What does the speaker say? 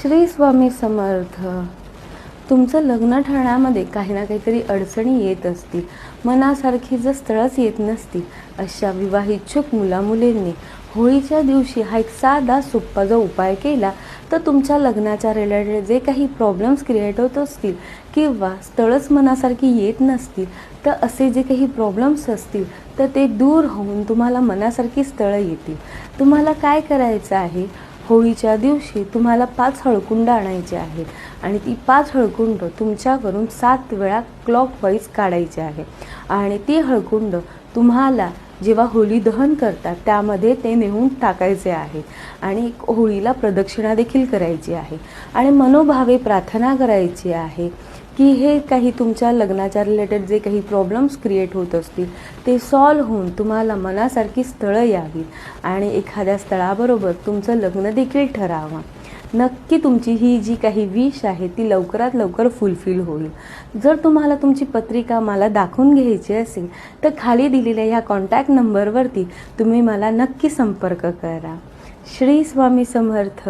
श्री स्वामी समर्थ. तुमचं लग्न ठरण्यामध्ये काही ना काहीतरी अडचणी येत असतील, मनासारखी जर स्थळच येत नसतील, अशा विवाहिच्छुक मुलामुलींनी होळीच्या दिवशी हा एक साधा सोप्पा जो उपाय केला तर तुमच्या लग्नाच्या रिलेटेड जे काही प्रॉब्लेम्स क्रिएट होत असतील किंवा स्थळच मनासारखी येत नसतील, तर असे जे काही प्रॉब्लेम्स असतील तर ते दूर होऊन तुम्हाला मनासारखी स्थळं येतील. तुम्हाला काय करायचं आहे, होळीच्या दिवशी तुम्हाला 5 हळकुंड आणायचे आहेत आणि ती 5 हळकुंड तुमच्याकडून 7 वेळा क्लॉकवाईज काढायचे आहे आणि ती हळकुंड तुम्हाला जेव्हा होळी दहन करतात त्यामध्ये ते नेऊन टाकायचे आहे आणि होळीला प्रदक्षिणा देखील करायची आहे आणि मनोभावे प्रार्थना करायची आहे की हे काही तुमच्या लग्नाच्या रिलेटेड जे काही प्रॉब्लेम्स क्रिएट होत असतील ते सॉल्व्ह होऊन तुम्हाला मनासारखी स्थळं यावीत आणि एखाद्या स्थळाबरोबर तुमचं लग्न देखील ठरावं. नक्की तुमची ही जी काही विश आहे ती लवकरात लवकर फुलफिल होईल. जर तुम्हाला तुमची पत्रिका मला दाखवून घ्यायची असेल तर खाली दिलेल्या ह्या कॉन्टॅक्ट नंबरवरती तुम्ही मला नक्की संपर्क करा. श्री स्वामी समर्थ.